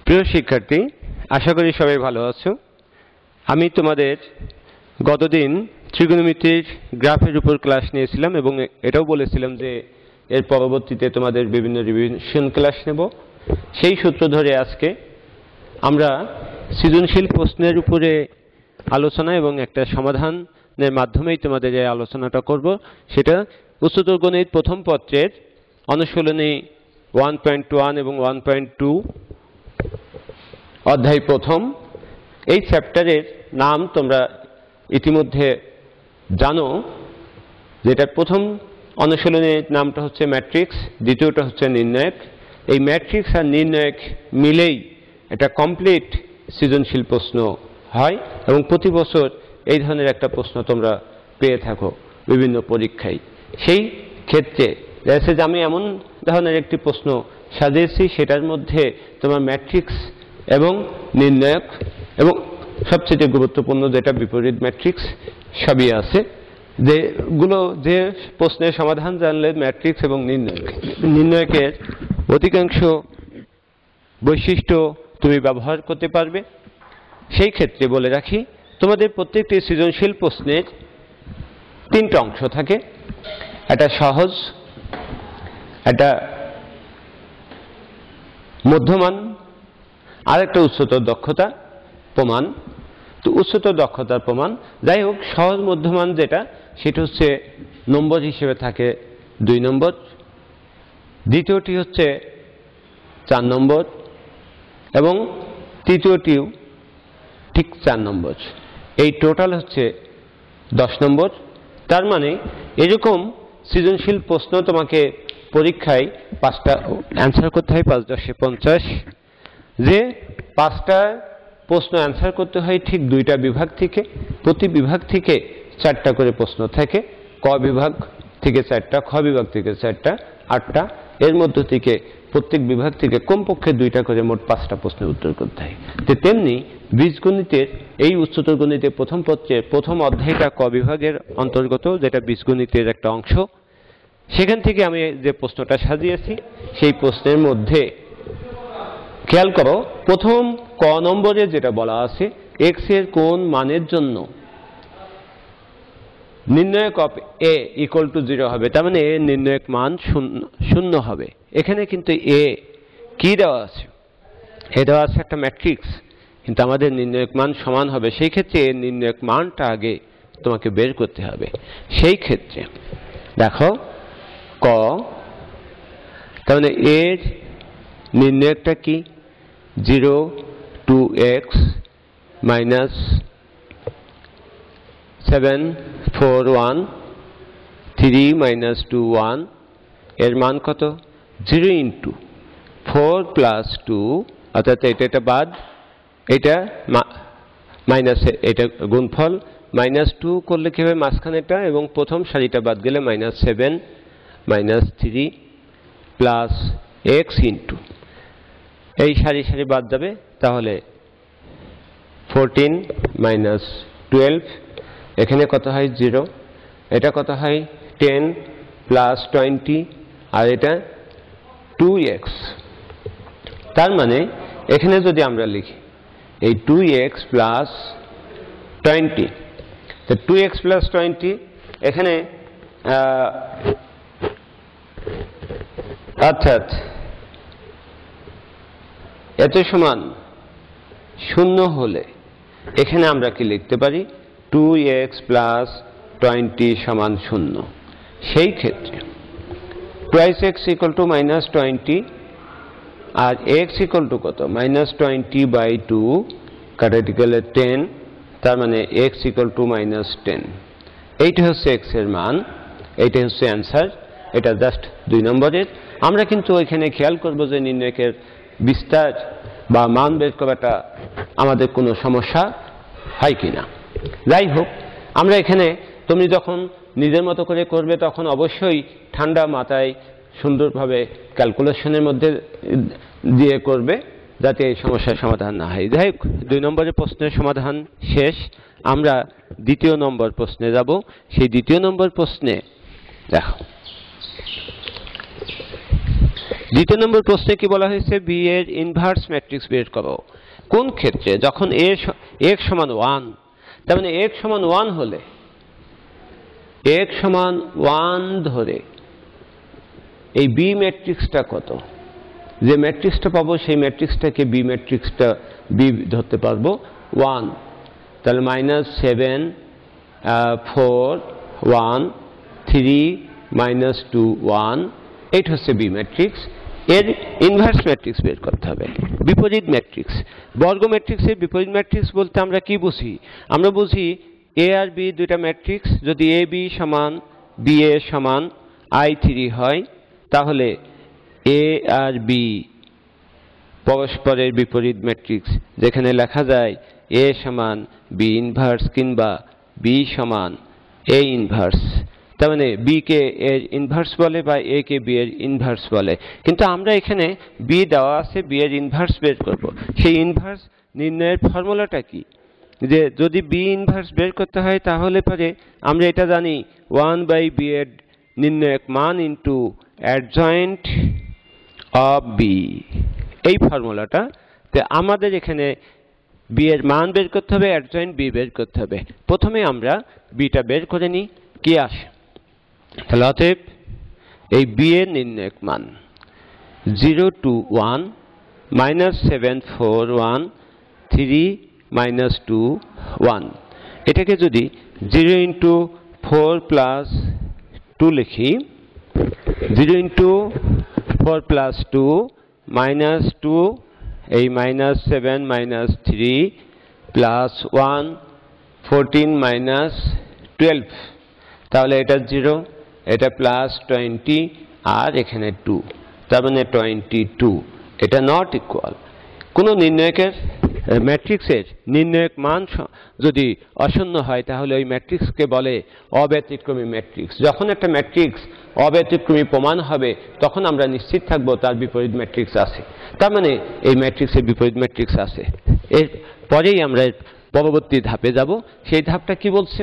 প্রিয় শিক্ষার্থী, আশা করি সবাই ভালো আছো। আমি তোমাদের গতদিন ত্রিকোণমিতির গ্রাফের উপর ক্লাস নিয়েছিলাম এবং এটাও বলেছিলাম যে এর পরবর্তীতে তোমাদের বিভিন্ন রিভিশন ক্লাস নেব। সেই সূত্র ধরে আজকে আমরা সৃজনশীল প্রশ্নের উপরে আলোচনা এবং একটা সমাধানের মাধ্যমেই তোমাদের এই আলোচনাটা করব। সেটা উচ্চতর গণিত প্রথম পত্রের অনুশীলনী 1.1 এবং 1.2 অধ্যায় প্রথম। এই চ্যাপ্টারের নাম তোমরা ইতিমধ্যে জানো, যেটা প্রথম অনুশীলনীর নামটা হচ্ছে ম্যাট্রিক্স, দ্বিতীয়টা হচ্ছে নির্ণায়ক। এই ম্যাট্রিক্স আর নির্ণায়ক মিলেই এটা কমপ্লিট সৃজনশীল প্রশ্ন হয় এবং প্রতি বছর এই ধরনের একটা প্রশ্ন তোমরা পেয়ে থাকো বিভিন্ন পরীক্ষায়। সেই ক্ষেত্রে দেখা যে আমি এমন ধরনের একটি প্রশ্ন সাজিয়েছি, সেটার মধ্যে তোমার ম্যাট্রিক্স এবং নির্ণায়ক এবং সবচেয়ে গুরুত্বপূর্ণ যেটা বিপরীত ম্যাট্রিক্স সবই আছে। যেগুলো যে প্রশ্নের সমাধান জানলে ম্যাট্রিক্স এবং নির্ণায়কের অধিকাংশ বৈশিষ্ট্য তুমি ব্যবহার করতে পারবে। সেই ক্ষেত্রে বলে রাখি, তোমাদের প্রত্যেকটি সৃজনশীল প্রশ্নের তিনটা অংশ থাকে। একটা সহজ, একটা মধ্যমান, আর একটা উচ্চতর দক্ষতা প্রমাণ। তো উচ্চতর দক্ষতার প্রমাণ, যাই হোক, সহজ মধ্যমান যেটা সেটা হচ্ছে নম্বর হিসেবে থাকে 2 নম্বর, দ্বিতীয়টি হচ্ছে 4 নম্বর এবং তৃতীয়টিও ঠিক 4 নম্বর। এই টোটাল হচ্ছে 10 নম্বর। তার মানে এরকম সৃজনশীল প্রশ্ন তোমাকে পরীক্ষায় 5টা অ্যান্সার করতে হয়, 5 10 50, যে 5টা প্রশ্ন অ্যান্সার করতে হয় ঠিক 2টা বিভাগ থেকে। প্রতি বিভাগ থেকে 4টা করে প্রশ্ন থাকে, ক বিভাগ থেকে 4টা, খ বিভাগ থেকে 4টা, 8টা। এর মধ্য থেকে প্রত্যেক বিভাগ থেকে কমপক্ষে 2টা করে মোট 5টা প্রশ্নের উত্তর করতে হয়। তেমনি বীজগণিতের এই উচ্চতর গণিতের প্রথম পত্রের প্রথম অধ্যায়টা ক বিভাগের অন্তর্গত, যেটা বীজগণিতের একটা অংশ। সেখান থেকে আমি যে প্রশ্নটা সাজিয়েছি, সেই প্রশ্নের মধ্যে খেয়াল করো, প্রথম ক নম্বরে যেটা বলা আছে, x এর কোন মানের জন্য নির্ণায়ক অফ a ইকুয়াল টু 0 হবে। তার মানে এর নির্ণায়ক মান শূন্য হবে। এখানে কিন্তু a কি দেওয়া আছে? এ দেওয়া আছে একটা ম্যাট্রিক্স, কিন্তু আমাদের নির্ণায়ক মান সমান হবে। সেই ক্ষেত্রে এর নির্ণায়ক মানটা আগে তোমাকে বের করতে হবে। সেই ক্ষেত্রে দেখো ক, তার মানে এর নির্ণায়কটা কি? 0 2x minus 7 4 1 3 minus 2 1। এর মান কত? 0 ইন্টু 4 প্লাস 2, অর্থাৎ এটা বাদ, এটা মাইনাস, এটা গুণফল। -2 করলে কি হবে? মাঝখানেটা এবং প্রথম সারিটা বাদ গেলে -7 -3 প্লাস x ইন্টু এই সারি সারি বাদ যাবে, তাহলে 14 মাইনাস 12। এখানে কত হয়? 0। এটা কত হয়? 10 প্লাস 20, আর এটা 2x। তার মানে এখানে যদি আমরা লিখি এই 2x প্লাস 20, তো 2x প্লাস 20 এখানে অর্থাৎ এত সমান 0 হলে এখানে আমরা কি লিখতে পারি? 2x প্লাস 20 সমান 0। সেই ক্ষেত্রে twice x ইকুয়াল টু -20, আর x ইকুয়াল টু কত? -20/2 কাটাতে গেলে 10, তার মানে x ইকুয়াল টু -10। এইটা হচ্ছে x এর মান, এইটা হচ্ছে অ্যান্সার। এটা জাস্ট 2 নম্বরের। আমরা কিন্তু ওইখানে খেয়াল করব যে নির্ণায়কের বিস্তার বা মান বের করাটা আমাদের কোনো সমস্যা হয় কিনা। যাই হোক, আমরা এখানে তুমি যখন নিজের মতো করে করবে তখন অবশ্যই ঠান্ডা মাথায় সুন্দরভাবে ক্যালকুলেশনের মধ্যে দিয়ে করবে, যাতে এই সমস্যার সমাধান না হয়। যাই হোক, 2 নম্বরের প্রশ্নের সমাধান শেষ। আমরা 2য় নম্বর প্রশ্নে যাব। সেই 2য় নম্বর প্রশ্নে দেখো, দ্বিতীয় নম্বর প্রশ্নে কি বলা হয়েছে, বি এর ইনভার্স ম্যাট্রিক্স বের করো। কোন ক্ষেত্রে? যখন x সমান 1, তার মানে x সমান 1 হলে x সমান 1 ধরে এই বি ম্যাট্রিক্সটা কত, যে ম্যাট্রিক্সটা পাবো সেই ম্যাট্রিক্সটাকে বি ম্যাট্রিক্সটা বি ধরতে পারবো 1, তাহলে -7 4 1 3 -2 1, এইটা হচ্ছে বি ম্যাট্রিক্স। এর ইনভার্স ম্যাট্রিক্স বের করতে হবে, বিপরীত ম্যাট্রিক্স। বর্গ ম্যাট্রিক্সের বিপরীত ম্যাট্রিক্স বলতে আমরা কি বুঝি? আমরা বুঝি এ আর বি দুইটা ম্যাট্রিক্স, যদি এ বি সমান বি এ সমান I3 হয়, তাহলে এ আর বি পরস্পরের বিপরীত ম্যাট্রিক্স, যেখানে লেখা যায় এ সমান বি ইনভার্স কিংবা বি সমান এ ইনভার্স। তার মানে বি কে এর ইনভার্স বলে বা এ কে বি এর ইনভার্স বলে। কিন্তু আমরা এখানে বি দেওয়া আছে, বি এর ইনভার্স বের করব। সেই ইনভার্স নির্ণয়ের ফর্মুলাটা কি? যে যদি বি ইনভার্স বের করতে হয় তাহলে পরে আমরা এটা জানি 1/b এর নির্ণায়ক মান ইন্টু অ্যাডজয়েন্ট অফ বি, এই ফর্মুলাটা। তো আমাদের এখানে বি এর মান বের করতে হবে, অ্যাডজয়েন্ট বি বের করতে হবে। প্রথমে আমরা বিটা বের করে নিই, কি আসে। তাহলে অতএব এই বি এর নির্ণায়ক মান 0 to 1 -7 4 1 3 -2 1, এটাকে যদি 0 into 4 plus 2 লিখি, 0 into 4 plus 2 -2, এই -7 -3 plus 1 14 -12, তাহলে এটা 0, এটা +20 আর এখানে 2, তার মানে 22। এটা নট ইকুয়াল। কোনো নির্ণায়কের ম্যাট্রিক্সের নির্ণায়ক মান যদি অশূন্য হয় তাহলে ওই ম্যাট্রিক্সকে বলে অব্যতিক্রমী ম্যাট্রিক্স। যখন একটা ম্যাট্রিক্স অব্যতিক্রমী প্রমাণ হবে তখন আমরা নিশ্চিত থাকবো তার বিপরীত ম্যাট্রিক্স আছে, তার মানে এই ম্যাট্রিক্সের বিপরীত ম্যাট্রিক্স আছে। এর পরেই আমরা পরবর্তী ধাপে যাব। সেই ধাপটা কি বলছে?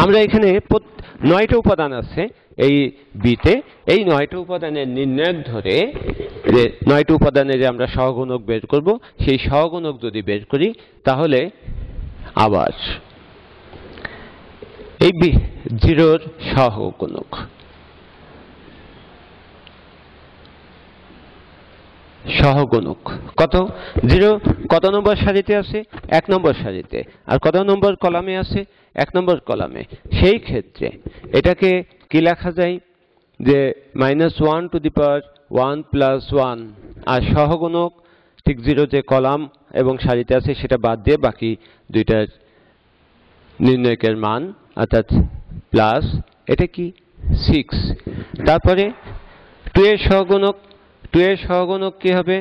আমরা এখানে 9টা উপাদান আছে এই বিতে, এই 9টা উপাদানের নির্ণায়ক ধরে যে 9টা উপাদানের যে আমরা সহগুণক বের করব, সেই সহগুণক যদি বের করি তাহলে আবার এই 0-র সহগুণক কত? 0 কত নম্বর সারিতে আছে? 1 নম্বর সারিতে। আর কত নম্বর কলামে আছে? 1 নম্বর কলামে। সেই ক্ষেত্রে এটাকে কি লেখা যায় যে -1 to the power 1 plus 1, আর সহগুণক ঠিক 0 যে কলাম এবং সারিতে আছে সেটা বাদ দিয়ে বাকি দুইটার নির্ণায়কের মান, অর্থাৎ প্লাস, এটা কি 6। তারপরে 2 এর সহগুণক, 2 এর সহগুণক কি হবে?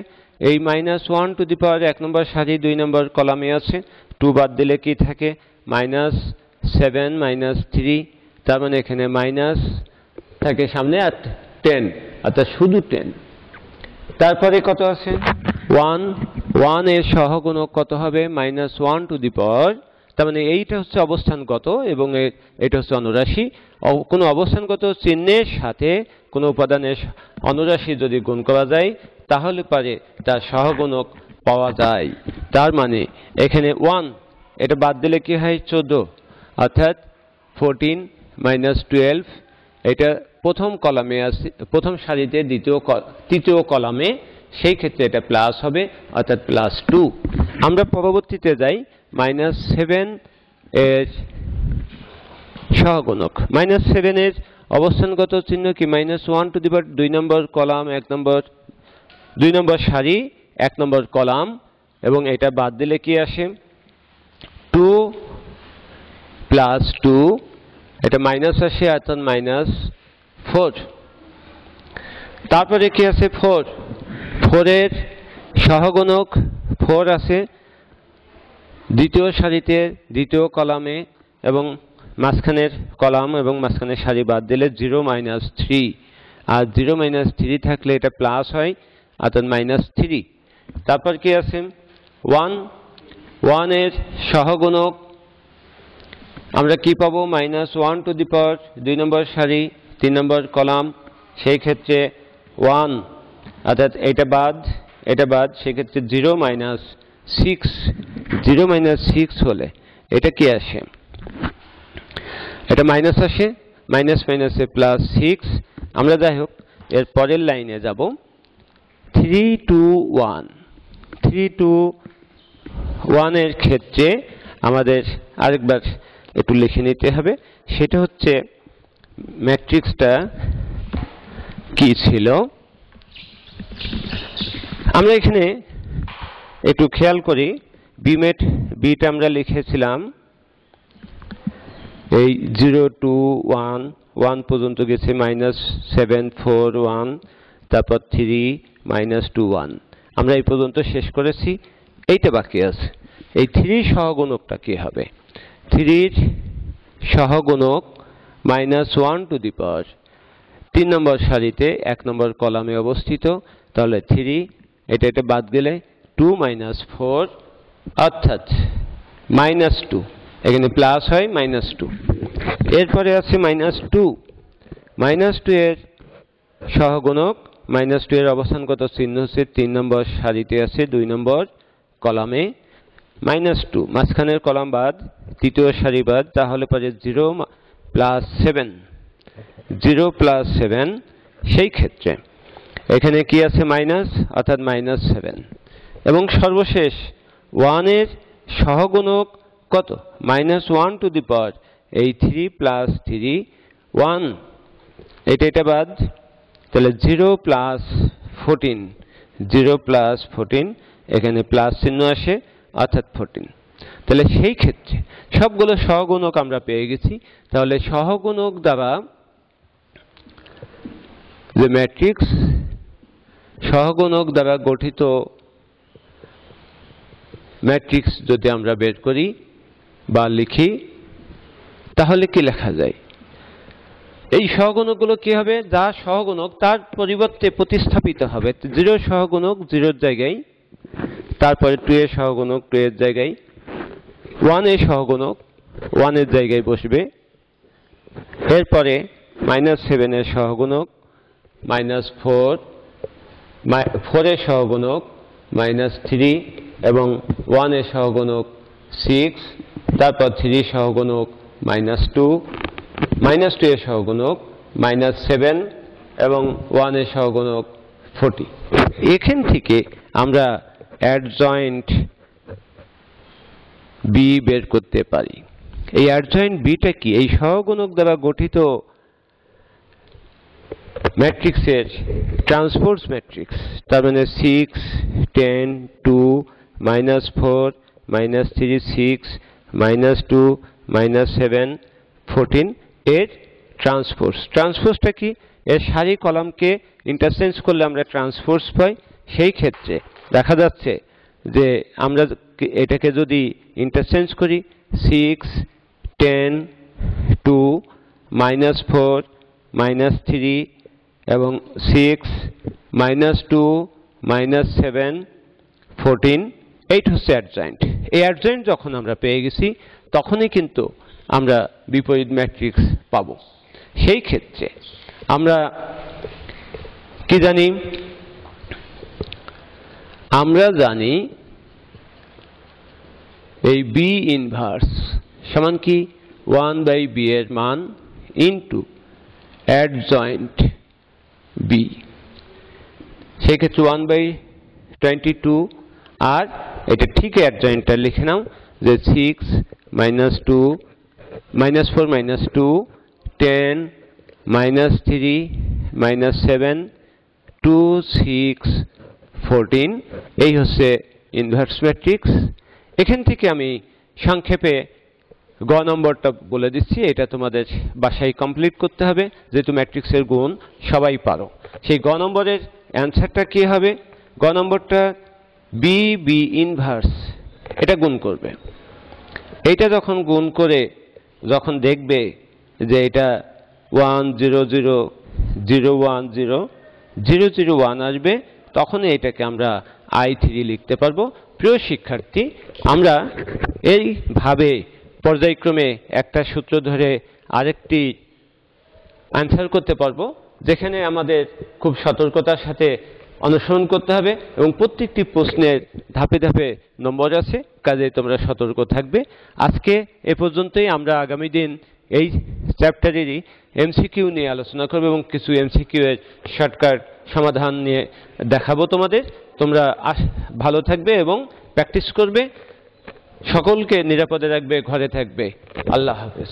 এই -1 to the power 1 নম্বর সারি 2 নম্বর কলামে আছে, 2 বাদ দিলে কি থাকে? -7 -3, তার মানে এখানে মাইনাস থাকে সামনে আর 10, অর্থাৎ শুধু 10। তারপরে কত আছে? 1 এর সহগুণক কত হবে? -1 to the power, তার মানে এইটা হচ্ছে অবস্থানগত এবং এটা হচ্ছে অনুরাশি। কোনো অবস্থানগত চিহ্নের সাথে কোনো উপাদানের অনুরাশি যদি গুণ করা যায় তাহলে পারে তার সহগুণক পাওয়া যায়। তার মানে এখানে 1, এটা বাদ দিলে কি হয়? 14, অর্থাৎ 14 -12, এটা প্রথম কলামে আছে, প্রথম সারিতে তৃতীয় কলামে, সেই ক্ষেত্রে এটা প্লাস হবে, অর্থাৎ +2। আমরা পরবর্তীতে যাই -7 এর সহগুণক। -7 এর অবস্থানগত চিহ্ন কি? -1 to the power 2 number column 2 নম্বর সারি 1 নম্বর কলাম, এবং এটা বাদ দিলে কি আসে? 2 + 2, এটা মাইনাস আসে, অর্থাৎ -4। তারপরে কি আছে? 4 এর সহগুণক 4 আছে দ্বিতীয় সারিতে দ্বিতীয় কলামে এবং মাঝখানের কলাম এবং মাঝখানের সারি বাদ দিলে 0 -3, আর 0 -3 থাকলে এটা প্লাস হয়, অর্থাৎ -3। তারপর কি আছে? 1 এর সহগুণক আমরা কি পাবো? -1 টু দি পাওয়ার 2 নম্বর সারি 3 নম্বর কলাম, সেই ক্ষেত্রে 1, অর্থাৎ এটা বাদ, সেক্ষেত্রে 0 -6 হলে এটা কি আসে? এটা মাইনাস আসে, মাইনাস মাইনাসে +6। আমরা যাই হোক এর পরের লাইনে যাব। 3 to 1 এর ক্ষেত্রে আমাদের আরেকবার একটু লিখে নিতে হবে। সেটা হচ্ছে ম্যাট্রিক্সটা কি ছিল। আমরা এখানে একটু খেয়াল করি, বিটা আমরা লিখেছিলাম এই 0 to 1 পর্যন্ত গেছে, -7 4 1, তারপর 3 -2 1। আমরা এই পর্যন্ত শেষ করেছি, এইটা বাকি আছে। এই 3 সহগুণকটা কি হবে? 3 সহগুণক -1 টু দি পাওয়ার 3 নম্বর সারিতে 1 নম্বর কলামে অবস্থিত। তাহলে 3 এটা বাদ গেলে 2 - 4, অর্থাৎ -2, এখানে প্লাস হয় -2। এরপরে আছে -2 এর সহগুণক, -2 এর অবস্থানগত চিহ্ন হচ্ছে 3 নম্বর সারিতে আছে 2 নম্বর কলামে। -2 মাঝখানের কলাম বাদ, তৃতীয় সারি বাদ, তাহলে পরে 0 + 7। সেই ক্ষেত্রে এখানে কি আছে? মাইনাস, অর্থাৎ -7। এবং সর্বশেষ 1 এর সহগুণক কত? -1 টু দি পাওয়ার এই 3 + 3 1, এটা বাদ, তাহলে 0 + 14, এখানে প্লাস চিহ্ন আসে, অর্থাৎ 14। তাহলে সেই ক্ষেত্রে সবগুলো সহগুণক আমরা পেয়ে গেছি। তাহলে সহগুণক দ্বারা যে ম্যাট্রিক্স, সহগুণক দ্বারা গঠিত ম্যাট্রিক্স যদি আমরা বের করি বা লিখি, তাহলে কি লেখা যায়? এই সহগুণকগুলো কি হবে? যা সহগুণক তার পরিবর্তে প্রতিস্থাপিত হবে। 0 সহগুণক 0 এর জায়গায়, তারপরে 2 এর সহগুণক 2 এর জায়গায়, 1 এর সহগুণক 1 এর জায়গায় বসবে। এরপরে -7 এর সহগুণক -4, 4 এর সহগুণক -3, এবং 1 এর সহগুণক 6, তারপর 3 সহগুণক -2, -2 এর সহগুণক -7, এবং 1 এর সহগুণক 40। এখান থেকে আমরা অ্যাডজয়েন্ট বি বের করতে পারি। এই অ্যাডজয়েন্ট বিটা কি? এই সহগুণক দ্বারা গঠিত ম্যাট্রিক্সের ট্রান্সপোজ ম্যাট্রিক্স। তার মানে 6 10 2 -4 -3 6 -2 -7 14 এর ট্রান্সপোজটা কি? এর সারি কলামকে ইন্টারচেঞ্জ করলে আমরা ট্রান্সপোজ পাই। সেই ক্ষেত্রে দেখা যাচ্ছে যে আমরা এটাকে যদি ইন্টারচেঞ্জ করি, 6 10 2 -4 -3 এবং 6 -2 -7 14, এইটা হচ্ছে অ্যাডজয়েন্ট। এই অ্যাডজয়েন্ট যখন আমরা পেয়ে গেছি, তখনই কিন্তু আমরা বিপরীত ম্যাট্রিক্স পাবো। সেই ক্ষেত্রে আমরা কি জানি? আমরা জানি এই বি ইনভার্স সমান কি? 1/b এর মান ইন্টু অ্যাডজয়েন্ট বি। সেই ক্ষেত্রে 1/22, আর এটা ঠিক অ্যাডজয়েন্টটা লিখে নাও যে 6 -2 -4 -2 10 -3 -7 2 6 14, এই হচ্ছে ইনভার্স ম্যাট্রিক্স। এখান থেকে আমি সংক্ষেপে গ নম্বরটা বলে দিচ্ছি, এটা তোমাদের বাসায় কমপ্লিট করতে হবে, যেহেতু ম্যাট্রিক্সের গুণ সবাই পারো। সেই গ নম্বরের অ্যান্সারটা কি হবে? গ নম্বরটা বি ইনভার্স, এটা গুণ করবে। এইটা যখন গুণ করে যখন দেখবে যে এটা 1 0 0 0 1 0 0 0 1 আসবে, তখনই এটাকে আমরা I3 লিখতে পারবো। প্রিয় শিক্ষার্থী, আমরা এইভাবে পর্যায়ক্রমে একটা সূত্র ধরে আরেকটি অ্যান্সার করতে পারবো, যেখানে আমাদের খুব সতর্কতার সাথে অনুসরণ করতে হবে এবং প্রত্যেকটি প্রশ্নের ধাপে ধাপে নম্বর আছে, কাজে তোমরা সতর্ক থাকবে। আজকে এ পর্যন্তই। আমরা আগামী দিন এই চ্যাপ্টারেরই এমসিকিউ নিয়ে আলোচনা করব এবং কিছু এমসিকিউ এর শর্টকাট সমাধান নিয়ে দেখাবো তোমাদের। তোমরা ভালো থাকবে এবং প্র্যাকটিস করবে। সকলকে নিরাপদে রাখবে, ঘরে থাকবে। আল্লাহ হাফেজ।